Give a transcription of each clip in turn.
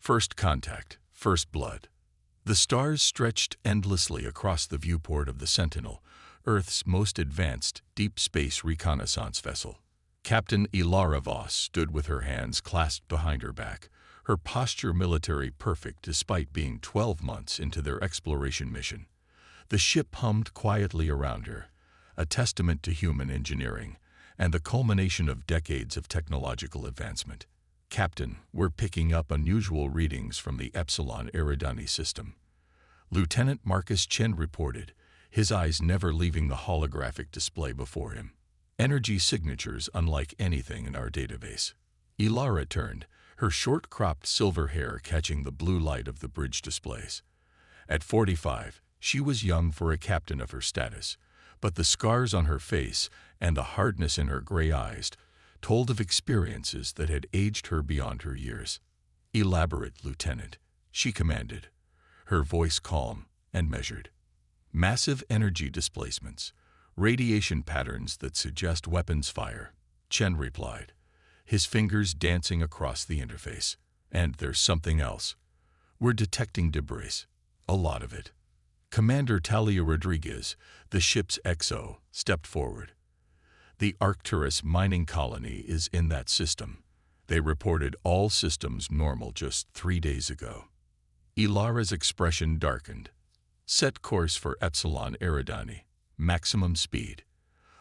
First contact, first blood. The stars stretched endlessly across the viewport of the Sentinel, Earth's most advanced deep space reconnaissance vessel. Captain Ilara Voss stood with her hands clasped behind her back, her posture military perfect despite being 12 months into their exploration mission. The ship hummed quietly around her, a testament to human engineering and the culmination of decades of technological advancement. Captain, we're picking up unusual readings from the Epsilon Eridani system. Lieutenant Marcus Chen reported, his eyes never leaving the holographic display before him. Energy signatures unlike anything in our database. Ilara turned, her short-cropped silver hair catching the blue light of the bridge displays. At 45, she was young for a captain of her status, but the scars on her face and the hardness in her gray eyes told of experiences that had aged her beyond her years. "Elaborate, Lieutenant," she commanded, her voice calm and measured. "Massive energy displacements, radiation patterns that suggest weapons fire," Chen replied, his fingers dancing across the interface. "And there's something else. We're detecting debris, a lot of it." Commander Talia Rodriguez, the ship's XO, stepped forward. "The Arcturus mining colony is in that system. They reported all systems normal just 3 days ago." Ilara's expression darkened. "Set course for Epsilon Eridani. Maximum speed.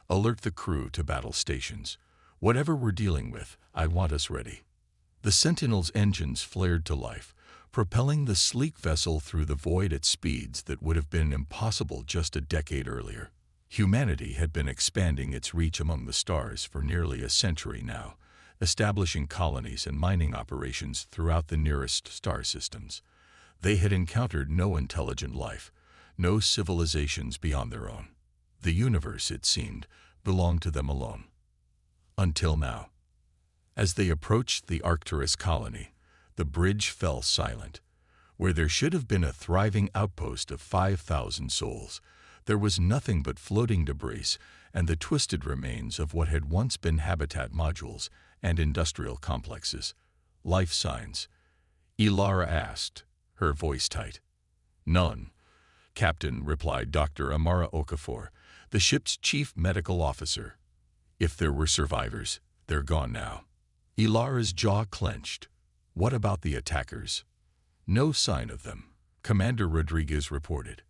Alert the crew to battle stations. Whatever we're dealing with, I want us ready." The Sentinel's engines flared to life, propelling the sleek vessel through the void at speeds that would have been impossible just a decade earlier. Humanity had been expanding its reach among the stars for nearly a century now, establishing colonies and mining operations throughout the nearest star systems. They had encountered no intelligent life, no civilizations beyond their own. The universe, it seemed, belonged to them alone. Until now. As they approached the Arcturus colony, the bridge fell silent. Where there should have been a thriving outpost of 5,000 souls, there was nothing but floating debris and the twisted remains of what had once been habitat modules and industrial complexes. "Life signs?" Ilara asked, her voice tight. "None," Captain replied Dr. Amara Okafor, the ship's chief medical officer. "If there were survivors, they're gone now." Ilara's jaw clenched. "What about the attackers?" "No sign of them," Commander Rodriguez reported.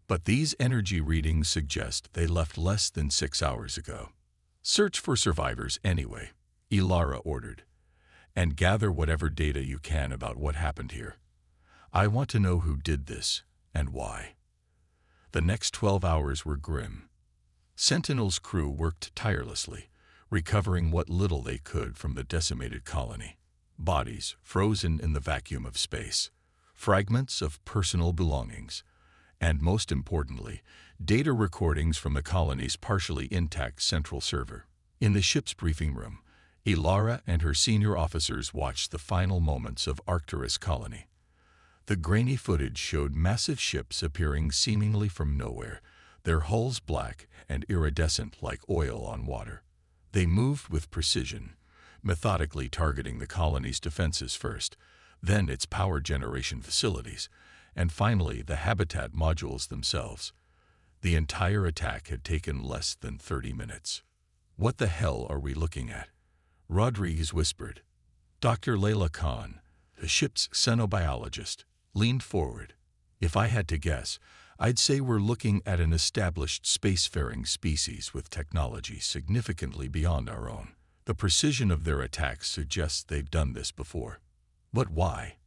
"But these energy readings suggest they left less than 6 hours ago." "Search for survivors anyway," Ilara ordered, "and gather whatever data you can about what happened here. I want to know who did this and why." The next 12 hours were grim. Sentinel's crew worked tirelessly, recovering what little they could from the decimated colony. Bodies frozen in the vacuum of space, fragments of personal belongings, and most importantly, data recordings from the colony's partially intact central server. In the ship's briefing room, Ilara and her senior officers watched the final moments of Arcturus colony. The grainy footage showed massive ships appearing seemingly from nowhere, their hulls black and iridescent like oil on water. They moved with precision, methodically targeting the colony's defenses first, then its power generation facilities, and finally the habitat modules themselves. The entire attack had taken less than 30 minutes. "What the hell are we looking at?" Rodriguez whispered. Dr. Layla Khan, the ship's xenobiologist, leaned forward. "If I had to guess, I'd say we're looking at an established spacefaring species with technology significantly beyond our own. The precision of their attacks suggests they've done this before." "But why?"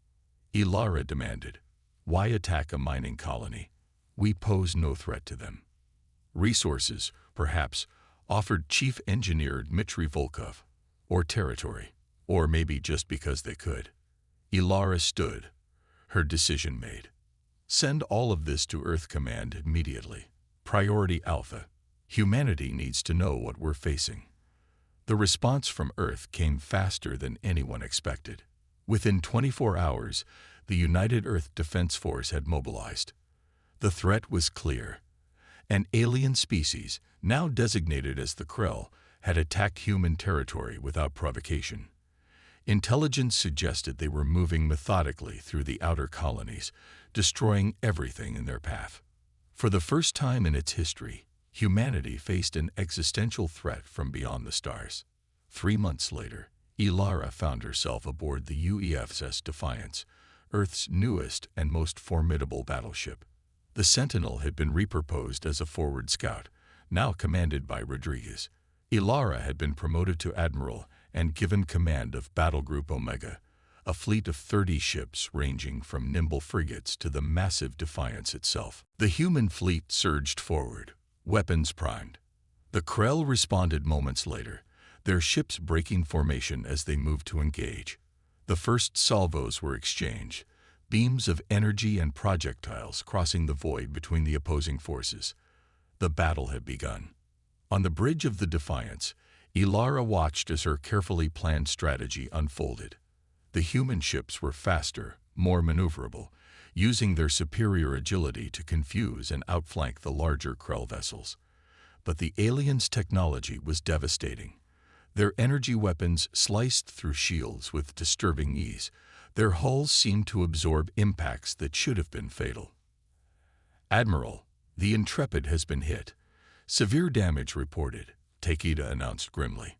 Ilara demanded. "Why attack a mining colony? We pose no threat to them." "Resources, perhaps," offered Chief Engineer Dmitry Volkov. "Or territory. Or maybe just because they could." Ilara stood, her decision made. "Send all of this to Earth Command immediately. Priority Alpha. Humanity needs to know what we're facing." The response from Earth came faster than anyone expected. Within 24 hours, the United Earth Defense Force had mobilized. The threat was clear. An alien species, now designated as the Krell, had attacked human territory without provocation. Intelligence suggested they were moving methodically through the outer colonies, destroying everything in their path. For the first time in its history, humanity faced an existential threat from beyond the stars. 3 months later, Ilara found herself aboard the UEF's Defiance, Earth's newest and most formidable battleship. The Sentinel had been repurposed as a forward scout, now commanded by Rodriguez. Ilara had been promoted to admiral and given command of Battle Group Omega, a fleet of 30 ships ranging from nimble frigates to the massive Defiance itself. The human fleet surged forward, weapons primed. The Krell responded moments later, their ships breaking formation as they moved to engage. The first salvos were exchanged, beams of energy and projectiles crossing the void between the opposing forces. The battle had begun. On the bridge of the Defiance, Ilara watched as her carefully planned strategy unfolded. The human ships were faster, more maneuverable, using their superior agility to confuse and outflank the larger Krell vessels. But the aliens' technology was devastating. Their energy weapons sliced through shields with disturbing ease. Their hulls seemed to absorb impacts that should have been fatal. "Admiral, the Intrepid has been hit. Severe damage reported," Takeda announced grimly.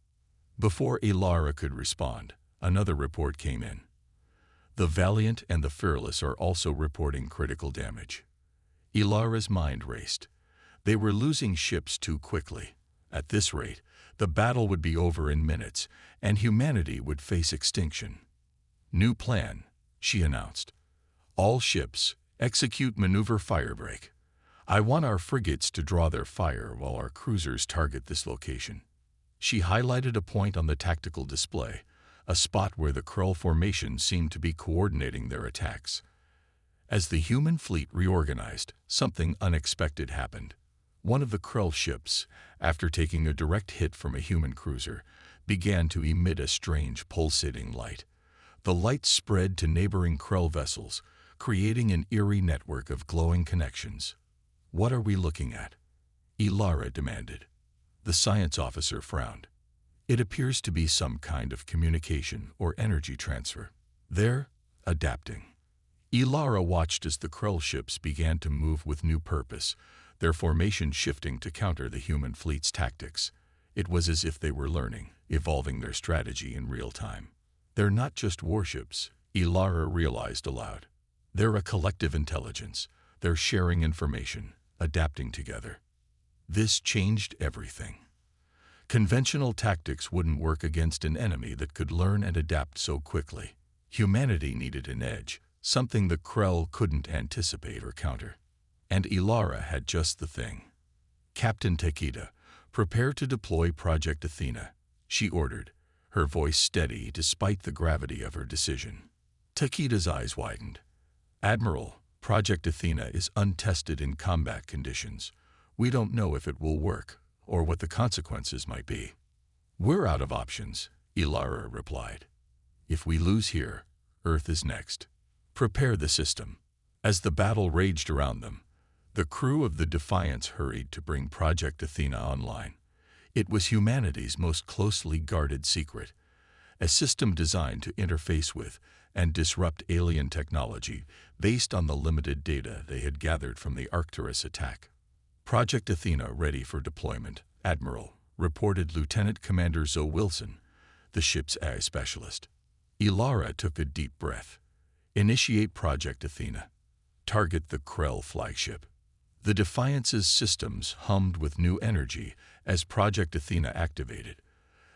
Before Ilara could respond, another report came in. "The Valiant and the Fearless are also reporting critical damage." Ilara's mind raced. They were losing ships too quickly. At this rate, the battle would be over in minutes, and humanity would face extinction. "New plan," she announced. "All ships, execute maneuver firebreak. I want our frigates to draw their fire while our cruisers target this location." She highlighted a point on the tactical display, a spot where the Krell formation seemed to be coordinating their attacks. As the human fleet reorganized, something unexpected happened. One of the Krell ships, after taking a direct hit from a human cruiser, began to emit a strange pulsating light. The light spread to neighboring Krell vessels, creating an eerie network of glowing connections. "What are we looking at?" Ilara demanded. The science officer frowned. "It appears to be some kind of communication or energy transfer. They're adapting." Ilara watched as the Krell ships began to move with new purpose, their formation shifting to counter the human fleet's tactics. It was as if they were learning, evolving their strategy in real time. "They're not just warships," Ilara realized aloud. "They're a collective intelligence. They're sharing information, adapting together." This changed everything. Conventional tactics wouldn't work against an enemy that could learn and adapt so quickly. Humanity needed an edge, something the Krell couldn't anticipate or counter. And Ilara had just the thing. "Captain Takeda, prepare to deploy Project Athena," she ordered, her voice steady despite the gravity of her decision. Takeda's eyes widened. "Admiral, Project Athena is untested in combat conditions. We don't know if it will work, or what the consequences might be." "We're out of options," Ilara replied. "If we lose here, Earth is next. Prepare the system." As the battle raged around them, the crew of the Defiance hurried to bring Project Athena online. It was humanity's most closely guarded secret, a system designed to interface with and disrupt alien technology based on the limited data they had gathered from the Arcturus attack. "Project Athena ready for deployment, Admiral," reported Lieutenant Commander Zoe Wilson, the ship's AI specialist. Ilara took a deep breath. "Initiate Project Athena. Target the Krell flagship." The Defiance's systems hummed with new energy as Project Athena activated.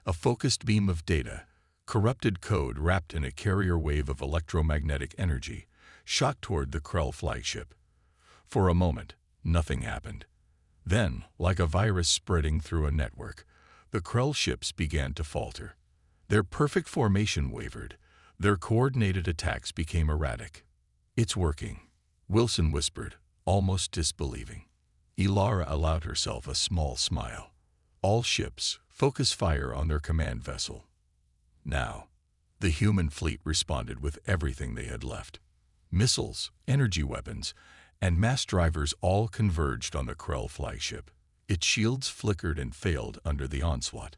A focused beam of data, corrupted code wrapped in a carrier wave of electromagnetic energy, shot toward the Krell flagship. For a moment, nothing happened. Then, like a virus spreading through a network, the Krell ships began to falter. Their perfect formation wavered. Their coordinated attacks became erratic. "It's working," Wilson whispered, almost disbelieving. Ilara allowed herself a small smile. "All ships, focus fire on their command vessel." Now, the human fleet responded with everything they had left. Missiles, energy weapons, and mass drivers all converged on the Krell flagship. Its shields flickered and failed under the onslaught,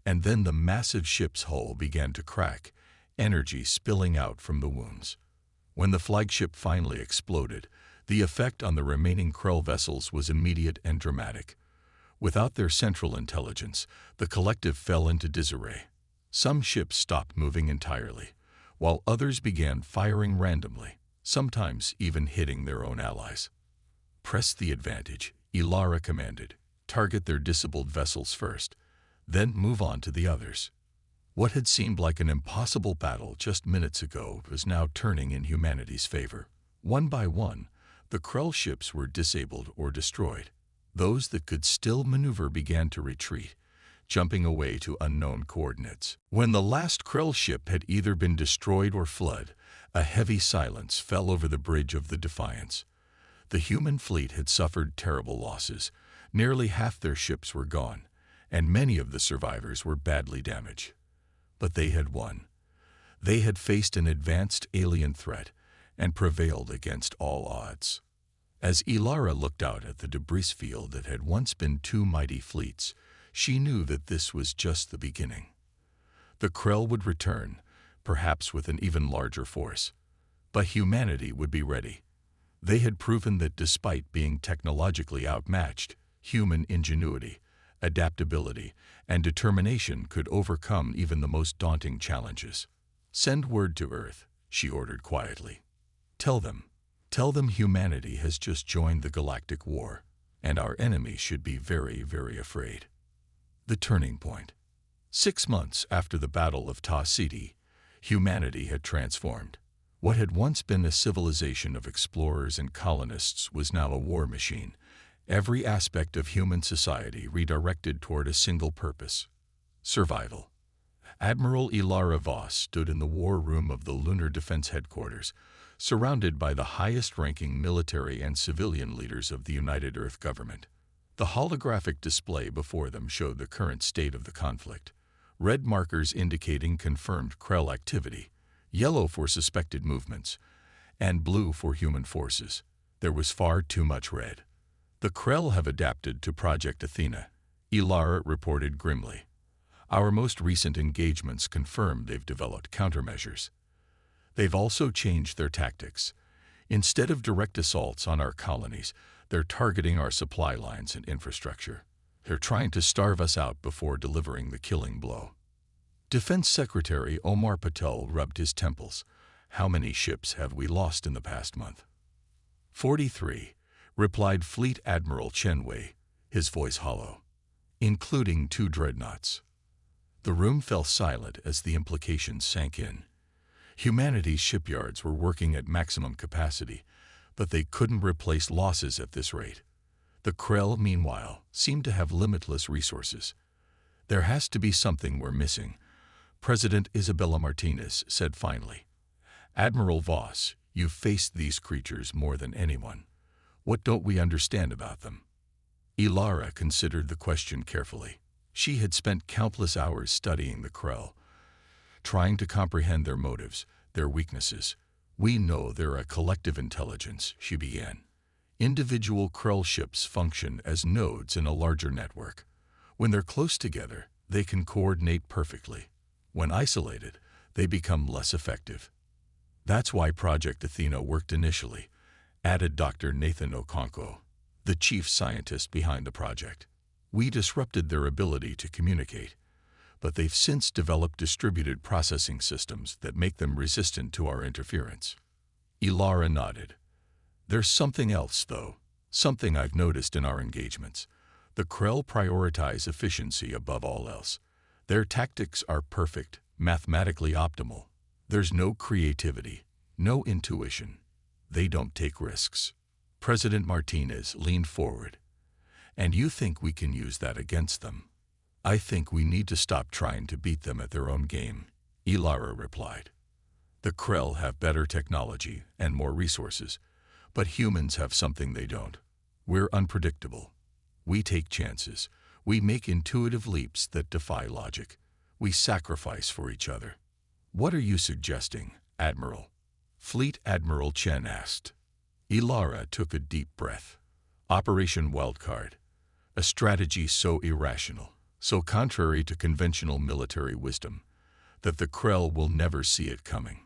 and then the massive ship's hull began to crack, energy spilling out from the wounds. When the flagship finally exploded, the effect on the remaining Krell vessels was immediate and dramatic. Without their central intelligence, the collective fell into disarray. Some ships stopped moving entirely, while others began firing randomly, sometimes even hitting their own allies. "Press the advantage," Ilara commanded. "Target their disabled vessels first, then move on to the others." What had seemed like an impossible battle just minutes ago was now turning in humanity's favor. One by one, the Krell ships were disabled or destroyed. Those that could still maneuver began to retreat, jumping away to unknown coordinates. When the last Krell ship had either been destroyed or fled, a heavy silence fell over the bridge of the Defiance. The human fleet had suffered terrible losses. Nearly half their ships were gone, and many of the survivors were badly damaged. But they had won. They had faced an advanced alien threat and prevailed against all odds. As Ilara looked out at the debris field that had once been two mighty fleets, she knew that this was just the beginning. The Krell would return, perhaps with an even larger force. But humanity would be ready. They had proven that despite being technologically outmatched, human ingenuity, adaptability, and determination could overcome even the most daunting challenges. "Send word to Earth," she ordered quietly. Tell them humanity has just joined the galactic war, and our enemy should be very, very afraid." The turning point. 6 months after the Battle of Ta City, humanity had transformed. What had once been a civilization of explorers and colonists was now a war machine. Every aspect of human society redirected toward a single purpose: survival. Admiral Ilara Voss stood in the war room of the Lunar Defense Headquarters, surrounded by the highest-ranking military and civilian leaders of the United Earth government. The holographic display before them showed the current state of the conflict: red markers indicating confirmed Krell activity, yellow for suspected movements, and blue for human forces. There was far too much red. "The Krell have adapted to Project Athena," Ilara reported grimly. "Our most recent engagements confirm they've developed countermeasures. They've also changed their tactics. Instead of direct assaults on our colonies, they're targeting our supply lines and infrastructure. They're trying to starve us out before delivering the killing blow." Defense Secretary Omar Patel rubbed his temples. "How many ships have we lost in the past month?" 43, replied Fleet Admiral Chen Wei, his voice hollow. "Including 2 dreadnoughts." The room fell silent as the implications sank in. Humanity's shipyards were working at maximum capacity, but they couldn't replace losses at this rate. The Krell, meanwhile, seemed to have limitless resources. "There has to be something we're missing," President Isabella Martinez said finally. "Admiral Voss, you've faced these creatures more than anyone. What don't we understand about them?" Ilara considered the question carefully. She had spent countless hours studying the Krell, trying to comprehend their motives, their weaknesses. "We know they're a collective intelligence," she began. "Individual Krell ships function as nodes in a larger network. When they're close together, they can coordinate perfectly. When isolated, they become less effective. That's why Project Athena worked initially," added Dr. Nathan Okonkwo, the chief scientist behind the project. "We disrupted their ability to communicate, but they've since developed distributed processing systems that make them resistant to our interference." Ilara nodded. "There's something else, though, something I've noticed in our engagements. The Krell prioritize efficiency above all else. Their tactics are perfect, mathematically optimal. There's no creativity, no intuition. They don't take risks." President Martinez leaned forward. "And you think we can use that against them?" "I think we need to stop trying to beat them at their own game," Ilara replied. "The Krell have better technology and more resources, but humans have something they don't. We're unpredictable. We take chances. We make intuitive leaps that defy logic. We sacrifice for each other." "What are you suggesting, Admiral?" Fleet Admiral Chen asked. Ilara took a deep breath. "Operation Wildcard. A strategy so irrational, so contrary to conventional military wisdom, that the Krell will never see it coming.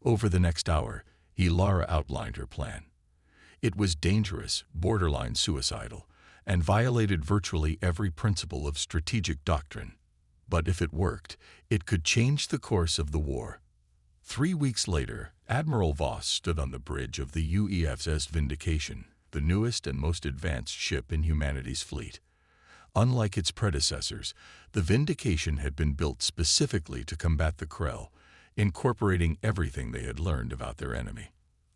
Over the next hour, Ilara outlined her plan. It was dangerous, borderline suicidal, and violated virtually every principle of strategic doctrine. But if it worked, it could change the course of the war. 3 weeks later, Admiral Voss stood on the bridge of the UEF's Vindication, the newest and most advanced ship in humanity's fleet. Unlike its predecessors, the Vindication had been built specifically to combat the Krell, incorporating everything they had learned about their enemy.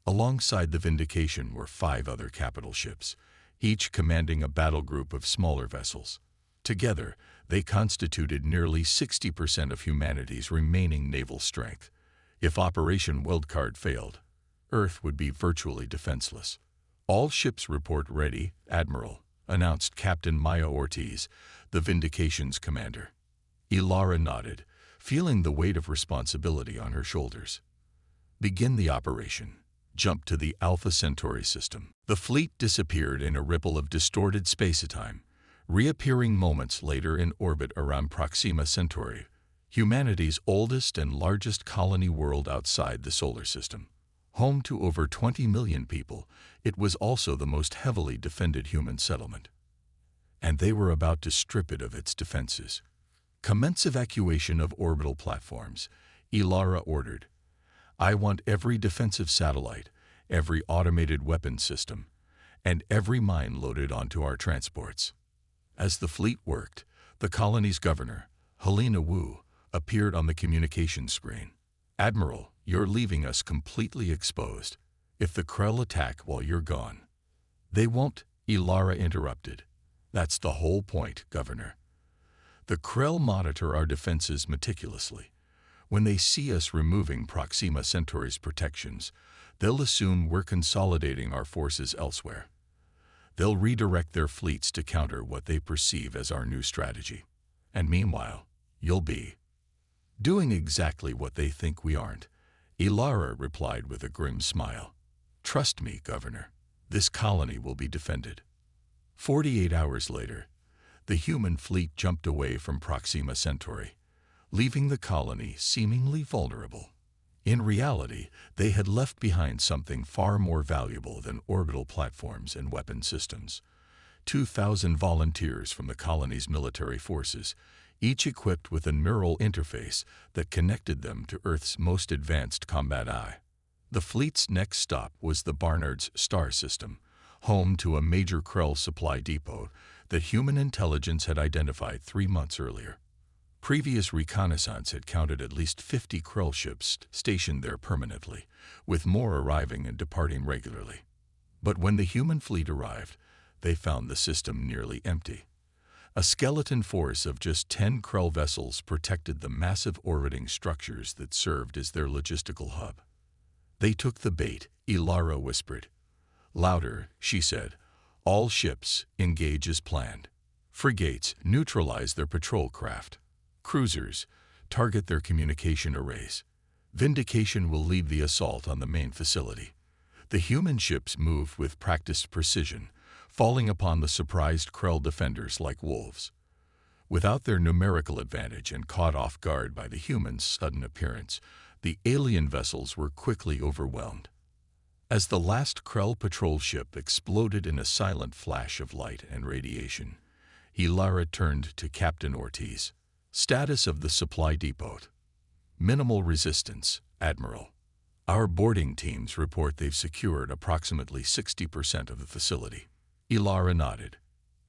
Alongside the Vindication were 5 other capital ships, each commanding a battle group of smaller vessels. Together, they constituted nearly 60% of humanity's remaining naval strength. If Operation Wildcard failed, Earth would be virtually defenseless. "All ships report ready, Admiral," announced Captain Maya Ortiz, the Vindication's commander. Ilara nodded, feeling the weight of responsibility on her shoulders. "Begin the operation. Jump to the Alpha Centauri system." The fleet disappeared in a ripple of distorted space-time, reappearing moments later in orbit around Proxima Centauri, humanity's oldest and largest colony world outside the solar system. Home to over 20 million people, it was also the most heavily defended human settlement. And they were about to strip it of its defenses. "Commence evacuation of orbital platforms," Ilara ordered. "I want every defensive satellite, every automated weapons system, and every mine loaded onto our transports." As the fleet worked, the colony's governor, Helena Wu, appeared on the communications screen. "Admiral, you're leaving us completely exposed. If the Krell attack while you're gone—" "They won't," Ilara interrupted. "That's the whole point, Governor. The Krell monitor our defenses meticulously. When they see us removing Proxima Centauri's protections, they'll assume we're consolidating our forces elsewhere. They'll redirect their fleets to counter what they perceive as our new strategy. And meanwhile, you'll be doing exactly what they think we aren't," Ilara replied with a grim smile. "Trust me, Governor, this colony will be defended." 48 hours later, the human fleet jumped away from Proxima Centauri, leaving the colony seemingly vulnerable. In reality, they had left behind something far more valuable than orbital platforms and weapon systems. 2,000 volunteers from the colony's military forces, each equipped with a neural interface that connected them to Earth's most advanced combat eye. The fleet's next stop was the Barnard's star system, home to a major Krell supply depot that human intelligence had identified 3 months earlier. Previous reconnaissance had counted at least 50 Krell ships stationed there permanently, with more arriving and departing regularly. But when the human fleet arrived, they found the system nearly empty. A skeleton force of just 10 Krell vessels protected the massive orbiting structures that served as their logistical hub. "They took the bait," Ilara whispered. "Louder," she said. "All ships, engage as planned. Frigates, neutralize their patrol craft. Cruisers, target their communication arrays. Vindication will lead the assault on the main facility." The human ships moved with practiced precision, falling upon the surprised Krell defenders like wolves. Without their numerical advantage and caught off guard by the humans' sudden appearance, the alien vessels were quickly overwhelmed. As the last Krell patrol ship exploded in a silent flash of light and radiation, Ilara turned to Captain Ortiz. "Status of the supply depot." "Minimal resistance, Admiral. Our boarding teams report they've secured approximately 60% of the facility." Ilara nodded.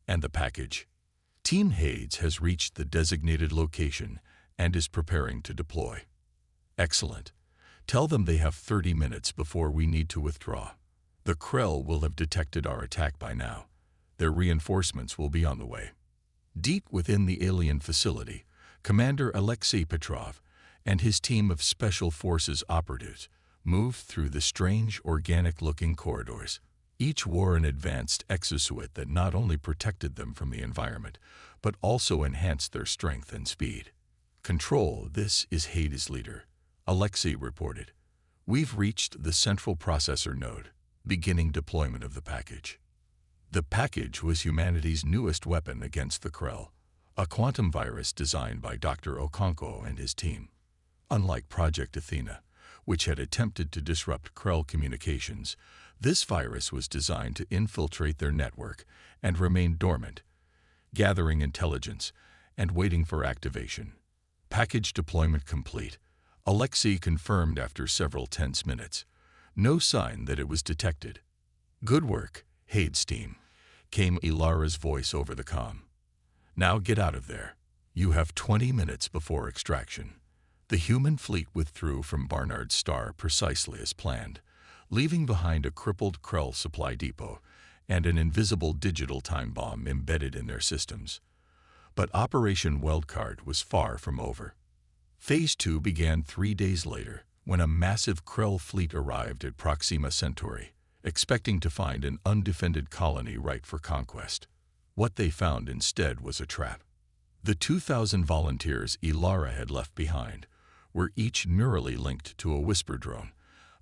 "And the package?" "Team Hades has reached the designated location and is preparing to deploy." "Excellent. Tell them they have 30 minutes before we need to withdraw. The Krell will have detected our attack by now. Their reinforcements will be on the way." Deep within the alien facility, Commander Alexei Petrov and his team of Special Forces operatives moved through the strange, organic-looking corridors. Each wore an advanced exosuit that not only protected them from the environment, but also enhanced their strength and speed. "Control, this is Hades' leader," Alexei reported. "We've reached the central processor node, beginning deployment of the package." The package was humanity's newest weapon against the Krell, a quantum virus designed by Dr. Okonkwo and his team. Unlike Project Athena, which had attempted to disrupt Krell communications, this virus was designed to infiltrate their network and remain dormant, gathering intelligence and waiting for activation. Package deployment complete, Alexei confirmed after several tense minutes. No sign that it was detected. Good work, Hadestein, came Ilara's voice over the comm. Now get out of there. You have 20 minutes before extraction. The human fleet withdrew from Barnard's star precisely as planned, leaving behind a crippled Krell supply depot and an invisible digital time bomb embedded in their systems. But Operation Wildcard was far from over. Phase 2 began 3 days later, when a massive Krell fleet arrived at Proxima Centauri, expecting to find an undefended colony ripe for conquest. What they found instead was a trap. The 2,000 volunteers Ilara had left behind were each neurally linked to a whisper drone,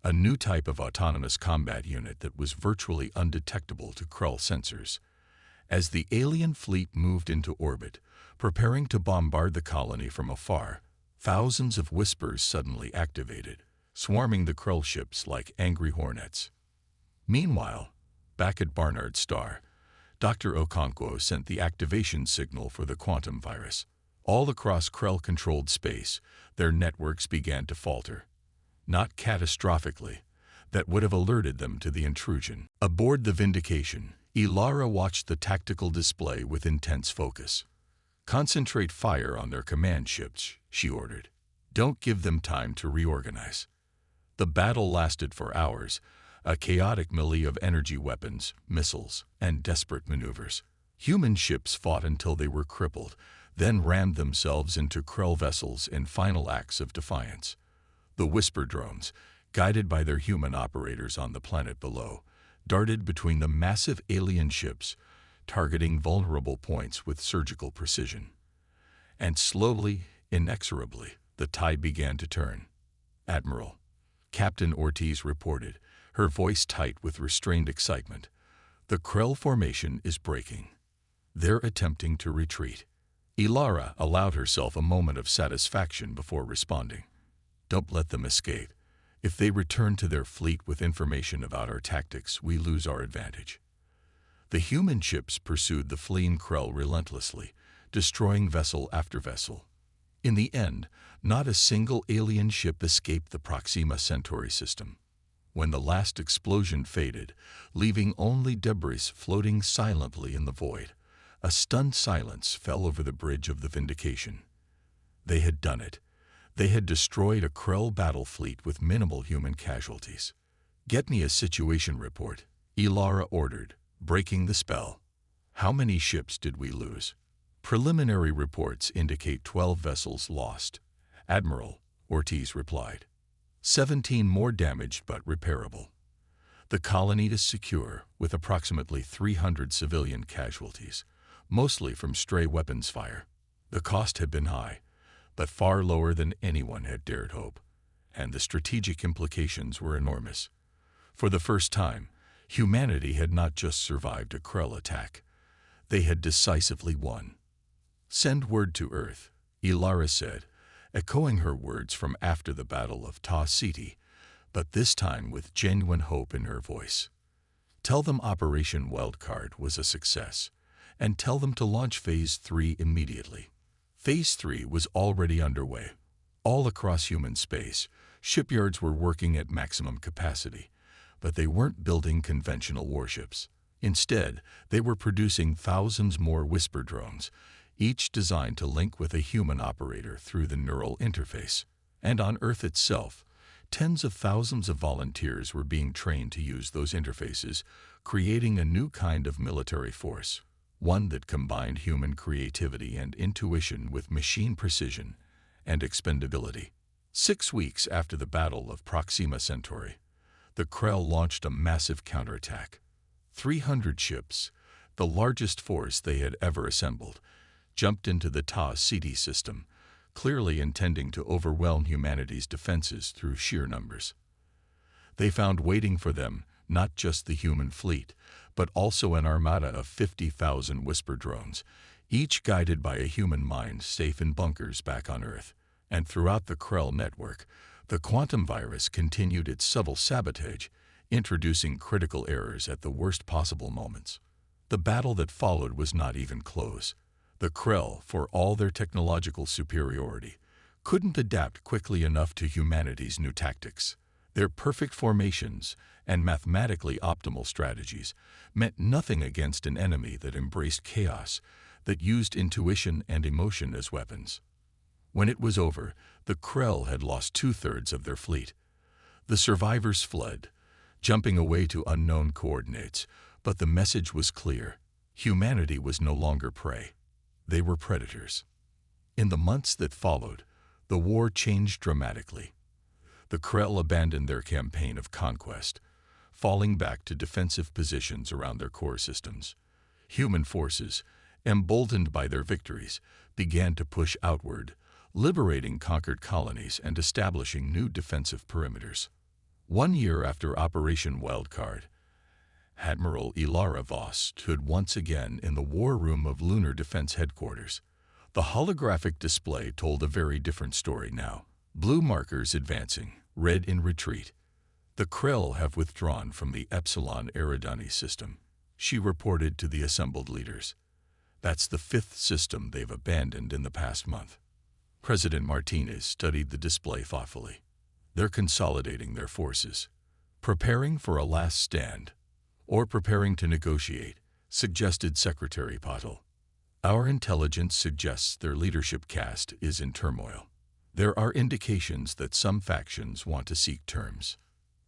a new type of autonomous combat unit that was virtually undetectable to Krell sensors. As the alien fleet moved into orbit, preparing to bombard the colony from afar, thousands of whispers suddenly activated, swarming the Krell ships like angry hornets. Meanwhile, back at Barnard's star, Dr. Okonkwo sent the activation signal for the quantum virus. All across Krell-controlled space, their networks began to falter. Not catastrophically, that would have alerted them to the intrusion. Aboard the Vindication, Ilara watched the tactical display with intense focus. Concentrate fire on their command ships, she ordered. Don't give them time to reorganize. The battle lasted for hours, a chaotic melee of energy weapons, missiles, and desperate maneuvers. Human ships fought until they were crippled, then rammed themselves into Krell vessels in final acts of defiance. The whisper drones, guided by their human operators on the planet below, darted between the massive alien ships, targeting vulnerable points with surgical precision. And slowly, inexorably, the tide began to turn. "Admiral," Captain Ortiz reported, her voice tight with restrained excitement, "the Krell formation is breaking. They're attempting to retreat." Ilara allowed herself a moment of satisfaction before responding. "Don't let them escape. If they return to their fleet with information about our tactics, we lose our advantage." The human ships pursued the fleeing Krell relentlessly, destroying vessel after vessel. In the end, not a single alien ship escaped the Proxima Centauri system. When the last explosion faded, leaving only debris floating silently in the void, a stunned silence fell over the bridge of the Vindication. They had done it. They had destroyed a Krell battle fleet with minimal human casualties. "Get me a situation report," Ilara ordered, breaking the spell. "How many ships did we lose?" "Preliminary reports indicate 12 vessels lost," Admiral Ortiz replied. 17 more damaged but repairable. The colony is secure, with approximately 300 civilian casualties, mostly from stray weapons fire. The cost had been high, but far lower than anyone had dared hope, and the strategic implications were enormous. For the first time, humanity had not just survived a Krell attack. They had decisively won. "Send word to Earth," Ilara said, echoing her words from after the Battle of Ta City, but this time with genuine hope in her voice. "Tell them Operation Wildcard was a success, and tell them to launch Phase 3 immediately." Phase 3 was already underway. All across human space, shipyards were working at maximum capacity, but they weren't building conventional warships. Instead, they were producing thousands more whisper drones, each designed to link with a human operator through the neural interface. And on Earth itself, tens of thousands of volunteers were being trained to use those interfaces, creating a new kind of military force, one that combined human creativity and intuition with machine precision and expendability. 6 weeks after the Battle of Proxima Centauri, the Krell launched a massive counterattack. 300 ships, the largest force they had ever assembled, jumped into the Ta City system, clearly intending to overwhelm humanity's defenses through sheer numbers. They found waiting for them not just the human fleet, but also an armada of 50,000 whisper drones, each guided by a human mind safe in bunkers back on Earth. And throughout the Krell network, the quantum virus continued its subtle sabotage, introducing critical errors at the worst possible moments. The battle that followed was not even close. The Krell, for all their technological superiority, couldn't adapt quickly enough to humanity's new tactics. Their perfect formations and mathematically optimal strategies meant nothing against an enemy that embraced chaos, that used intuition and emotion as weapons. When it was over, the Krell had lost 2/3 of their fleet. The survivors fled, jumping away to unknown coordinates, but the message was clear. Humanity was no longer prey. They were predators. In the months that followed, the war changed dramatically. The Krell abandoned their campaign of conquest, falling back to defensive positions around their core systems. Human forces, emboldened by their victories, began to push outward, liberating conquered colonies and establishing new defensive perimeters. 1 year after Operation Wildcard, Admiral Ilara Voss stood once again in the war room of Lunar Defense Headquarters. The holographic display told a very different story now. Blue markers advancing, red in retreat. The Krell have withdrawn from the Epsilon Eridani system, she reported to the assembled leaders. That's the 5th system they've abandoned in the past month. President Martinez studied the display thoughtfully. They're consolidating their forces, preparing for a last stand, or preparing to negotiate, suggested Secretary Patel. Our intelligence suggests their leadership caste is in turmoil. There are indications that some factions want to seek terms.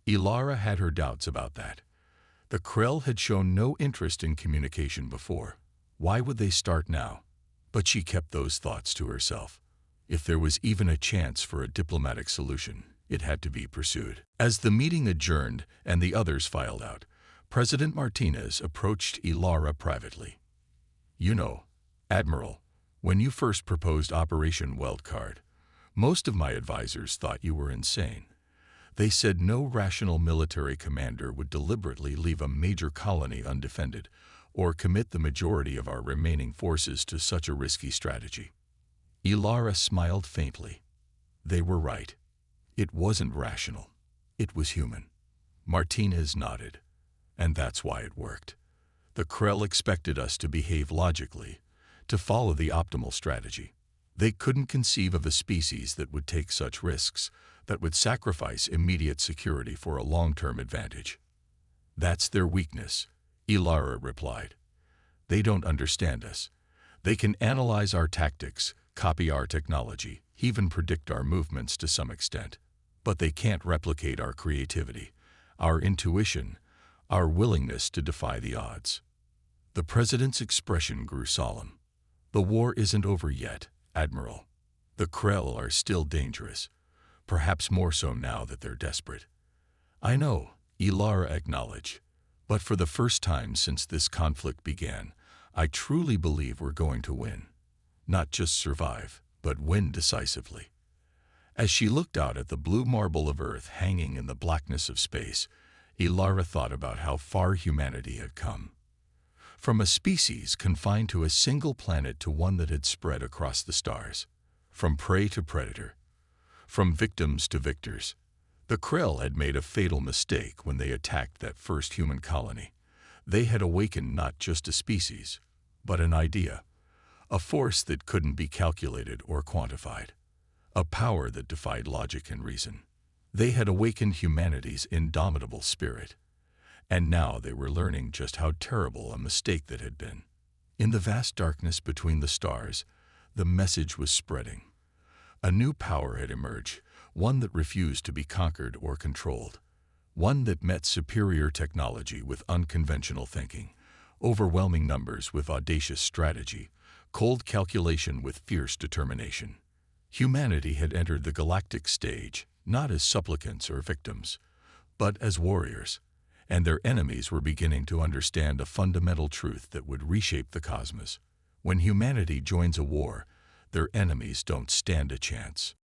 Ilara had her doubts about that. The Krell had shown no interest in communication before. Why would they start now? But she kept those thoughts to herself. If there was even a chance for a diplomatic solution, it had to be pursued. As the meeting adjourned and the others filed out, President Martinez approached Ilara privately. You know, Admiral, when you first proposed Operation Wildcard, most of my advisors thought you were insane. They said no rational military commander would deliberately leave a major colony undefended or commit the majority of our remaining forces to such a risky strategy. Ilara smiled faintly. They were right. It wasn't rational. It was human. Martinez nodded. And that's why it worked. The Krell expected us to behave logically, to follow the optimal strategy. They couldn't conceive of a species that would take such risks, that would sacrifice immediate security for a long-term advantage. That's their weakness, Ilara replied. They don't understand us. They can analyze our tactics, copy our technology, even predict our movements to some extent. But they can't replicate our creativity, our intuition, our willingness to defy the odds. The president's expression grew solemn. The war isn't over yet, Admiral. The Krell are still dangerous, perhaps more so now that they're desperate. I know, Ilara acknowledged, but for the first time since this conflict began, I truly believe we're going to win. Not just survive, but win decisively. As she looked out at the blue marble of Earth hanging in the blackness of space, Ilara thought about how far humanity had come. From a species confined to a single planet to one that had spread across the stars. From prey to predator. From victims to victors. The Krell had made a fatal mistake when they attacked that first human colony. They had awakened not just a species, but an idea. A force that couldn't be calculated or quantified. A power that defied logic and reason. They had awakened humanity's indomitable spirit. And now they were learning just how terrible a mistake that had been. In the vast darkness between the stars, the message was spreading. A new power had emerged, one that refused to be conquered or controlled. One that met superior technology with unconventional thinking, overwhelming numbers with audacious strategy, cold calculation with fierce determination. Humanity had entered the galactic stage, not as supplicants or victims, but as warriors. And their enemies were beginning to understand a fundamental truth that would reshape the cosmos. When humanity joins a war, their enemies don't stand a chance.